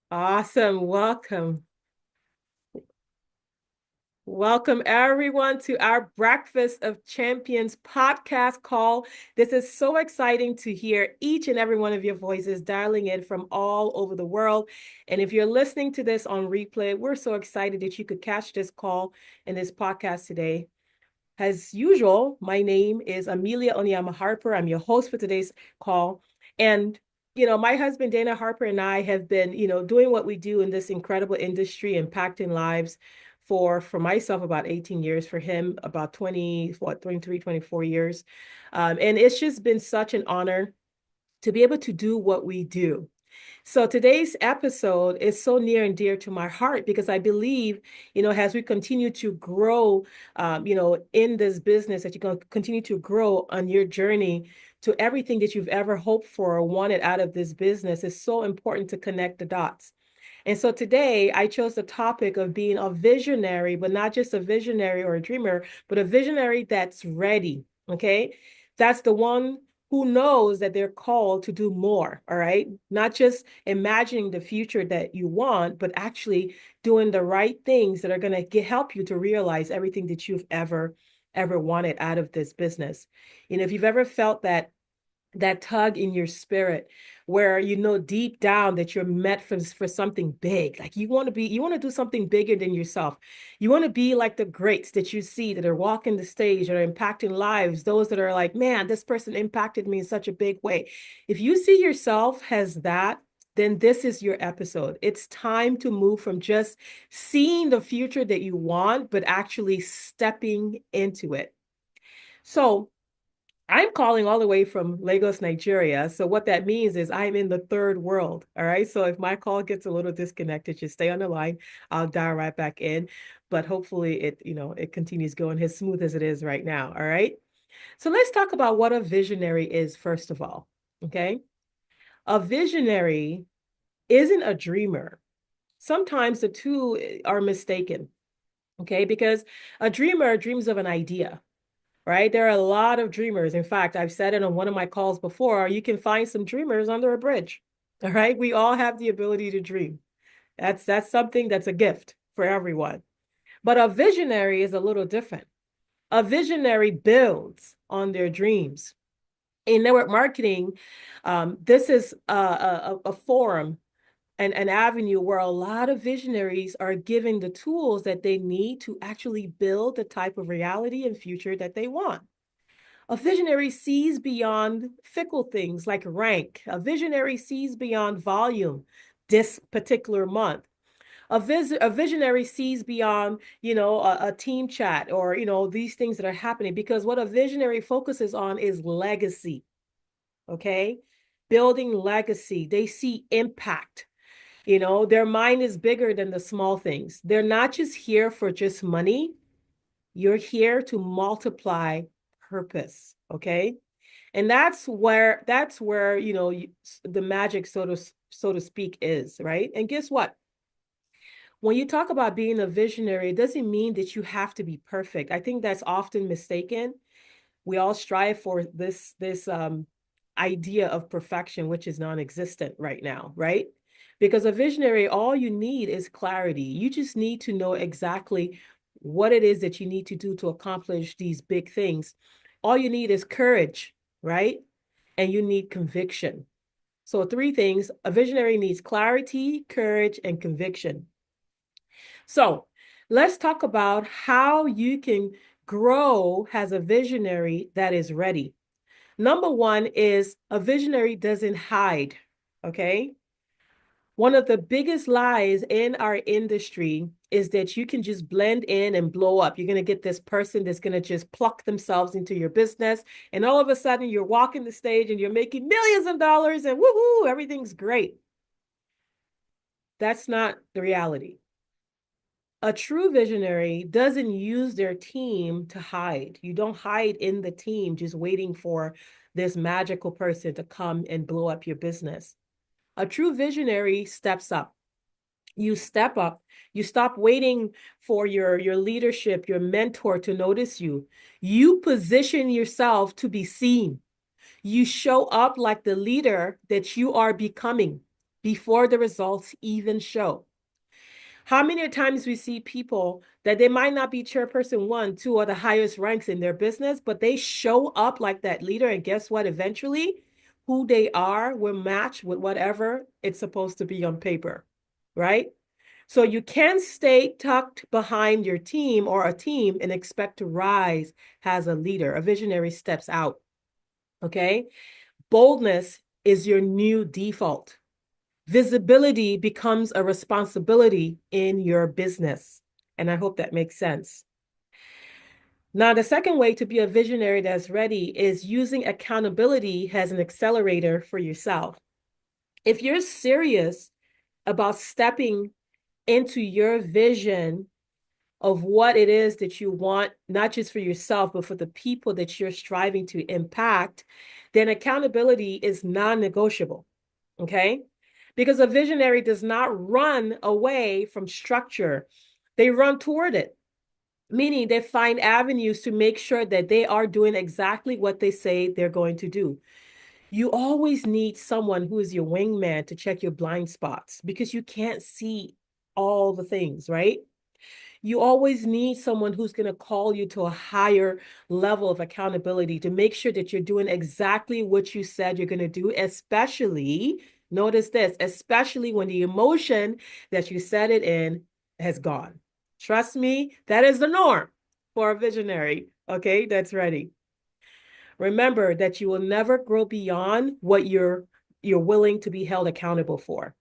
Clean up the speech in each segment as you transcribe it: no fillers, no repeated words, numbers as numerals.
Awesome. Welcome. Welcome everyone to our Breakfast of Champions podcast call. This is so exciting to hear each and every one of your voices dialing in from all over the world. And if you're listening to this on replay, we're so excited that you could catch this call and this podcast today. As usual, my name is Amelia Onyama Harper. I'm your host for today's call. And, my husband, Dana Harper, and I have been, doing what we do in this incredible industry, impacting lives for myself about 18 years, for him about 23, 24 years. And it's just been such an honor to be able to do what we do. So today's episode is so near and dear to my heart because I believe, as we continue to grow, in this business, that you're going to continue to grow on your journey to everything that you've ever hoped for or wanted out of this business. Is so important to connect the dots. And so today I chose the topic of being a visionary, but not just a visionary or a dreamer, but a visionary that's ready. Okay. That's the one who knows that they're called to do more. All right. Not just imagining the future that you want, but actually doing the right things that are going to help you to realize everything that you've ever wanted out of this business. If you've ever felt that tug in your spirit where you know deep down that you're meant for something big, like you want to do something bigger than yourself. You want to be like the greats that you see that are walking the stage, that are impacting lives, those that are like, man, this person impacted me in such a big way. If you see yourself as that, then this is your episode. It's time to move from just seeing the future that you want, but actually stepping into it. So I'm calling all the way from Lagos, Nigeria. So what that means is I'm in the third world. All right. So if my call gets a little disconnected, just stay on the line. I'll dial right back in. But hopefully it continues going as smooth as it is right now. All right. So let's talk about what a visionary is, first of all. Okay. A visionary isn't a dreamer. Sometimes the two are mistaken. Okay. Because a dreamer dreams of an idea, right? There are a lot of dreamers. In fact, I've said it on one of my calls before, you can find some dreamers under a bridge. All right. We all have the ability to dream. That's something that's a gift for everyone. But a visionary is a little different. A visionary builds on their dreams. In network marketing, this is a forum, an avenue where a lot of visionaries are given the tools that they need to actually build the type of reality and future that they want. A visionary sees beyond fickle things like rank. A visionary sees beyond volume this particular month. A visionary sees beyond, a team chat or, these things that are happening because what a visionary focuses on is legacy. Okay. Building legacy. They see impact. Their mind is bigger than the small things. They're not just here for just money. You're here to multiply purpose. Okay. And that's where the magic so to speak is, right? And guess what? When you talk about being a visionary, it doesn't mean that you have to be perfect. I think that's often mistaken. We all strive for this idea of perfection, which is non-existent right now, right? Because a visionary, all you need is clarity. You just need to know exactly what it is that you need to do to accomplish these big things. All you need is courage, right? And you need conviction. So, three things: a visionary needs clarity, courage, and conviction. So, let's talk about how you can grow as a visionary that is ready. Number one is a visionary doesn't hide. Okay. One of the biggest lies in our industry is that you can just blend in and blow up. You're going to get this person that's going to just pluck themselves into your business. And all of a sudden, you're walking the stage and you're making millions of dollars and woohoo, everything's great. That's not the reality. A true visionary doesn't use their team to hide. You don't hide in the team just waiting for this magical person to come and blow up your business. A true visionary steps up. You step up. You stop waiting for your leadership, your mentor to notice you. You position yourself to be seen. You show up like the leader that you are becoming before the results even show. How many times we see people that they might not be chairperson one, two, or the highest ranks in their business, but they show up like that leader, and guess what? Eventually, who they are will match with whatever it's supposed to be on paper, right? So you can't stay tucked behind your team or a team and expect to rise as a leader. A visionary steps out, okay? Boldness is your new default. Visibility becomes a responsibility in your business. And I hope that makes sense. Now, the second way to be a visionary that's ready is using accountability as an accelerator for yourself. If you're serious about stepping into your vision of what it is that you want, not just for yourself, but for the people that you're striving to impact, then accountability is non-negotiable, okay? Because a visionary does not run away from structure. They run toward it, meaning they find avenues to make sure that they are doing exactly what they say they're going to do. You always need someone who is your wingman to check your blind spots because you can't see all the things, right? You always need someone who's going to call you to a higher level of accountability to make sure that you're doing exactly what you said you're going to do, especially, notice this, especially when the emotion that you said it in has gone. Trust me, that is the norm for a visionary, okay, that's ready. Remember that you will never grow beyond what you're willing to be held accountable for.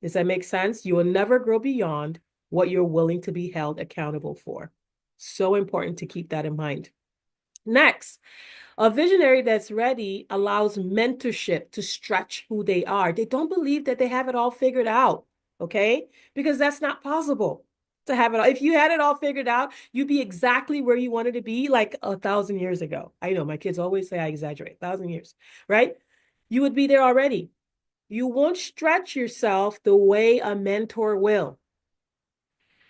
Does that make sense? You will never grow beyond what you're willing to be held accountable for. So important to keep that in mind. Next, a visionary that's ready allows mentorship to stretch who they are. They don't believe that they have it all figured out, okay? Because that's not possible to have it all. If you had it all figured out, you'd be exactly where you wanted to be like 1,000 years ago. I know my kids always say I exaggerate, 1,000 years, right? You would be there already. You won't stretch yourself the way a mentor will.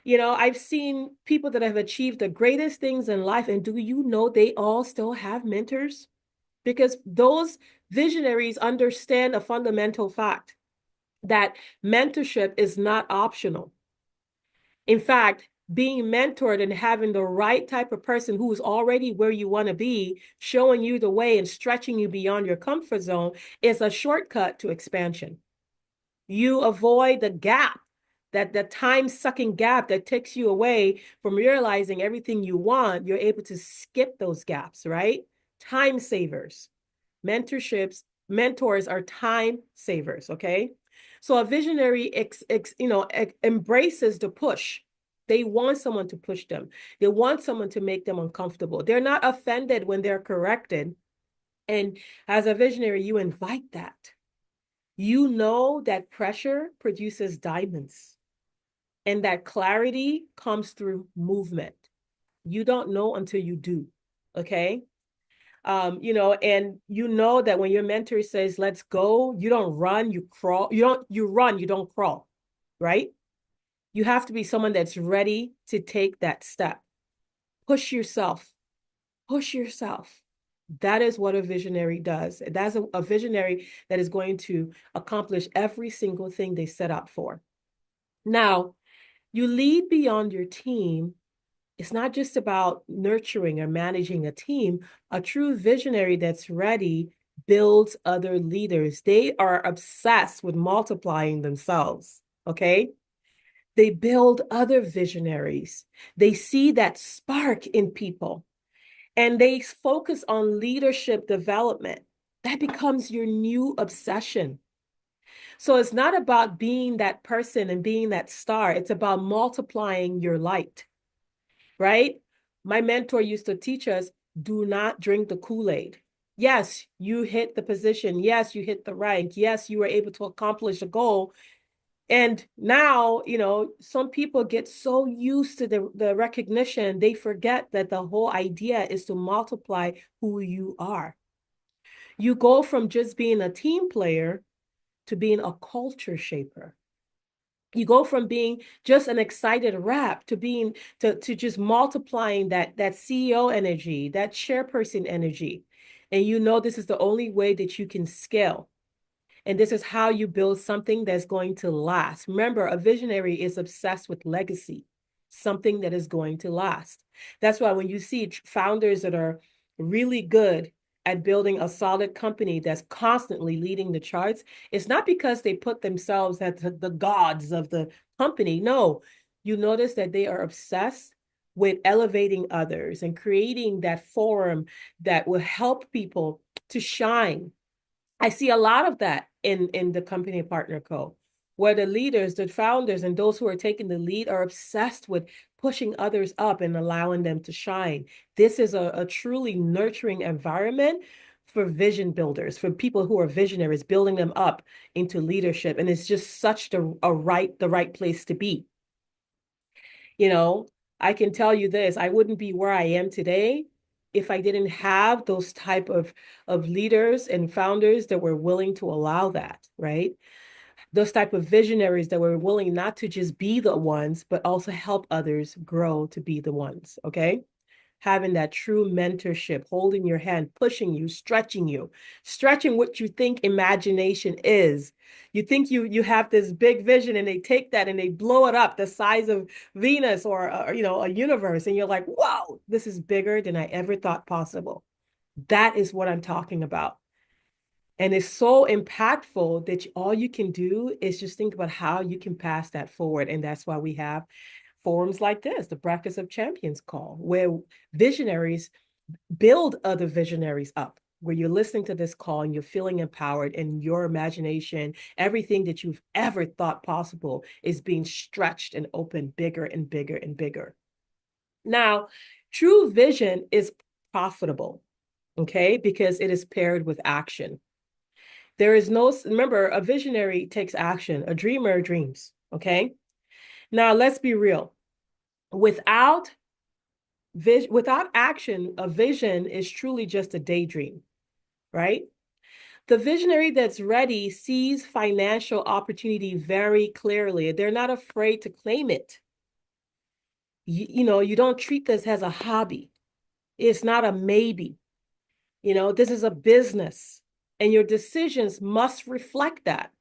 You know, I've seen people that have achieved the greatest things in life, and do you know they all still have mentors? Because those visionaries understand a fundamental fact that mentorship is not optional. In fact, being mentored and having the right type of person who is already where you want to be, showing you the way and stretching you beyond your comfort zone is a shortcut to expansion. You avoid the gap, that the time-sucking gap that takes you away from realizing everything you want. You're able to skip those gaps, right? Time savers. Mentors are time savers, okay? So a visionary embraces the push. They want someone to push them. They want someone to make them uncomfortable. They're not offended when they're corrected. And as a visionary, you invite that. You know that pressure produces diamonds and that clarity comes through movement. You don't know until you do, okay? And you know that when your mentor says, let's go, you don't run, you crawl. You run, you don't crawl, right? You have to be someone that's ready to take that step. Push yourself, push yourself. That is what a visionary does. That's a visionary that is going to accomplish every single thing they set out for. Now, you lead beyond your team. It's not just about nurturing or managing a team. A true visionary that's ready builds other leaders. They are obsessed with multiplying themselves, okay? They build other visionaries. They see that spark in people and they focus on leadership development. That becomes your new obsession. So it's not about being that person and being that star. It's about multiplying your light, right? My mentor used to teach us, do not drink the Kool-Aid. Yes, you hit the position. Yes, you hit the rank. Yes, you were able to accomplish a goal. And now, some people get so used to the recognition, they forget that the whole idea is to multiply who you are. You go from just being a team player to being a culture shaper. You go from being just an excited rep to being to just multiplying that CEO energy, that chairperson energy. And you know this is the only way that you can scale. And this is how you build something that's going to last. Remember, a visionary is obsessed with legacy, something that is going to last. That's why when you see founders that are really good at building a solid company that's constantly leading the charts, it's not because they put themselves as the gods of the company. No, you notice that they are obsessed with elevating others and creating that forum that will help people to shine. I see a lot of that in the company Partner Co, where the leaders, the founders, and those who are taking the lead are obsessed with pushing others up and allowing them to shine. This is a truly nurturing environment for vision builders, for people who are visionaries, building them up into leadership. And it's just such the right place to be. You know, I can tell you this, I wouldn't be where I am today if I didn't have those type of leaders and founders that were willing to allow that, right? Those type of visionaries that were willing not to just be the ones, but also help others grow to be the ones, okay? Having that true mentorship, holding your hand, pushing you, stretching what you think imagination is. You think you have this big vision, and they take that and they blow it up the size of Venus or a universe, and you're like, wow, this is bigger than I ever thought possible. That is what I'm talking about. And it's so impactful that all you can do is just think about how you can pass that forward. And that's why we have forums like this, the Breakfast of Champions call, where visionaries build other visionaries up, where you're listening to this call and you're feeling empowered, and your imagination, everything that you've ever thought possible is being stretched and opened bigger and bigger and bigger. Now, true vision is profitable, okay, because it is paired with action. There is no, remember, a visionary takes action, a dreamer dreams, okay? Now, let's be real. Without action, a vision is truly just a daydream, right? The visionary that's ready sees financial opportunity very clearly. They're not afraid to claim it. You don't treat this as a hobby. It's not a maybe. This is a business, and your decisions must reflect that.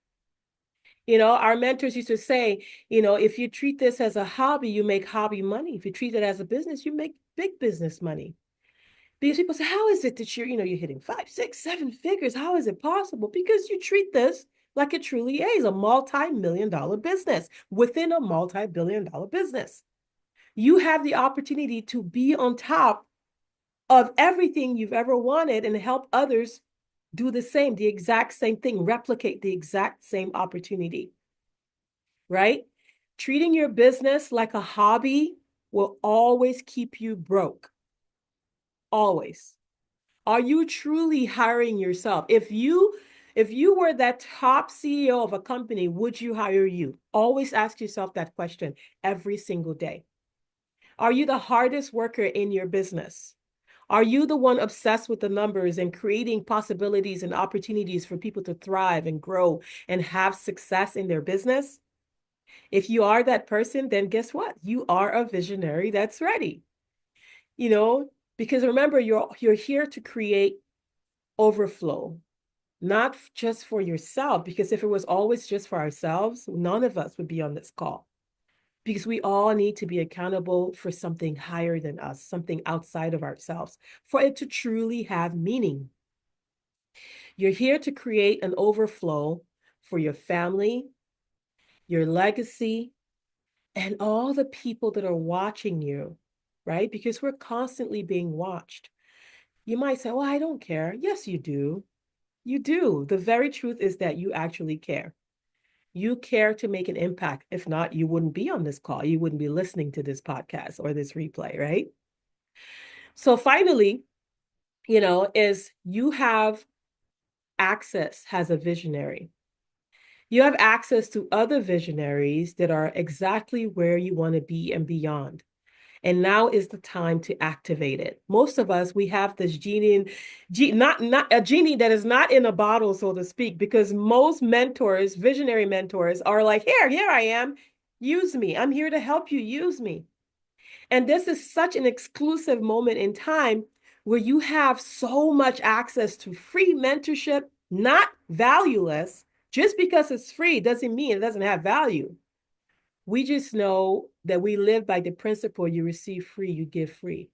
Our mentors used to say, if you treat this as a hobby, you make hobby money. If you treat it as a business, you make big business money. Because people say, how is it that you're hitting 5, 6, 7 figures? How is it possible? Because you treat this like it truly is a multi-million-dollar business within a multi-billion-dollar business. You have the opportunity to be on top of everything you've ever wanted and help others do the exact same thing, replicate the exact same opportunity, right? Treating your business like a hobby will always keep you broke. Always. Are you truly hiring yourself? If you were that top CEO of a company, would you hire you? Always ask yourself that question every single day. Are you the hardest worker in your business? Are you the one obsessed with the numbers and creating possibilities and opportunities for people to thrive and grow and have success in their business? If you are that person, then guess what? You are a visionary that's ready. Because remember, you're here to create overflow, not just for yourself, because if it was always just for ourselves, none of us would be on this call. Because we all need to be accountable for something higher than us, something outside of ourselves, for it to truly have meaning. You're here to create an overflow for your family, your legacy, and all the people that are watching you, right? Because we're constantly being watched. You might say, well, I don't care. Yes, you do. You do. The very truth is that you actually care. You care to make an impact. If not, you wouldn't be on this call. You wouldn't be listening to this podcast or this replay, right? So finally, is you have access as a visionary. You have access to other visionaries that are exactly where you want to be and beyond. And now is the time to activate it. Most of us, we have this not a genie that is not in a bottle, so to speak, because most mentors, visionary mentors, are like, here I am. Use me. I'm here to help you. Use me. And this is such an exclusive moment in time where you have so much access to free mentorship, not valueless, Just because it's free doesn't mean it doesn't have value. We just know that we live by the principle you receive free, you give free.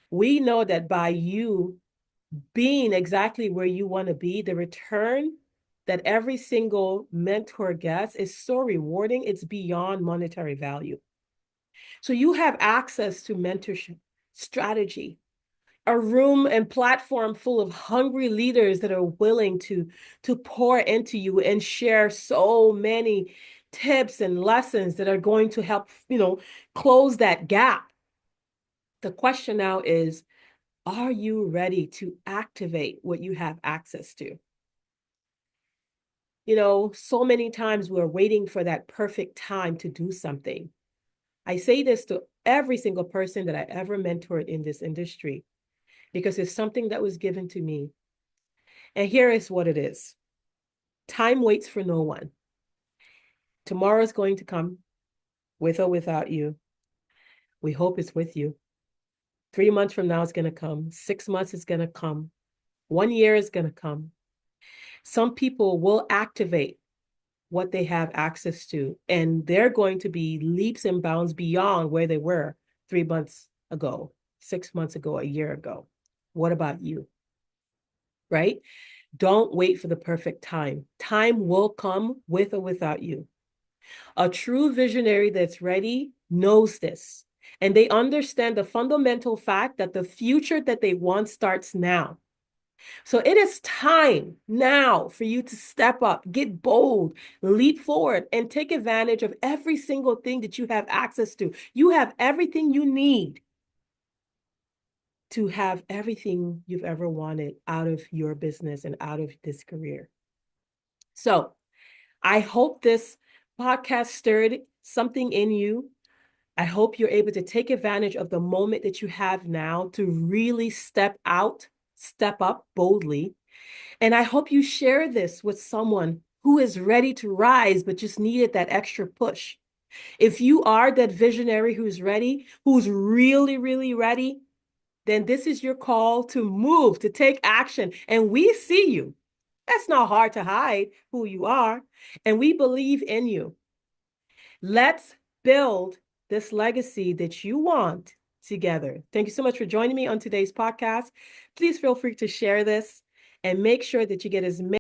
We know that by you being exactly where you want to be, the return that every single mentor gets is so rewarding. It's beyond monetary value. So you have access to mentorship, strategy, a room and platform full of hungry leaders that are willing to pour into you and share so many tips and lessons that are going to help, close that gap. The question now is, are you ready to activate what you have access to? So many times we're waiting for that perfect time to do something. I say this to every single person that I ever mentored in this industry because it's something that was given to me. And here is what it is. Time waits for no one. Tomorrow is going to come with or without you. We hope it's with you. 3 months from now, it's going to come. 6 months is going to come. 1 year is going to come. Some people will activate what they have access to, and they're going to be leaps and bounds beyond where they were 3 months ago, 6 months ago, a year ago. What about you? Right? Don't wait for the perfect time. Time will come with or without you. A true visionary that's ready knows this, and they understand the fundamental fact that the future that they want starts now. So it is time now for you to step up, get bold, leap forward, and take advantage of every single thing that you have access to. You have everything you need to have everything you've ever wanted out of your business and out of this career. So I hope this podcast stirred something in you. I hope you're able to take advantage of the moment that you have now to really step out, step up boldly. And I hope you share this with someone who is ready to rise, but just needed that extra push. If you are that visionary who's ready, who's really, really ready, then this is your call to move, to take action. And we see you. That's not hard to hide who you are. And we believe in you. Let's build this legacy that you want together. Thank you so much for joining me on today's podcast. Please feel free to share this and make sure that you get as many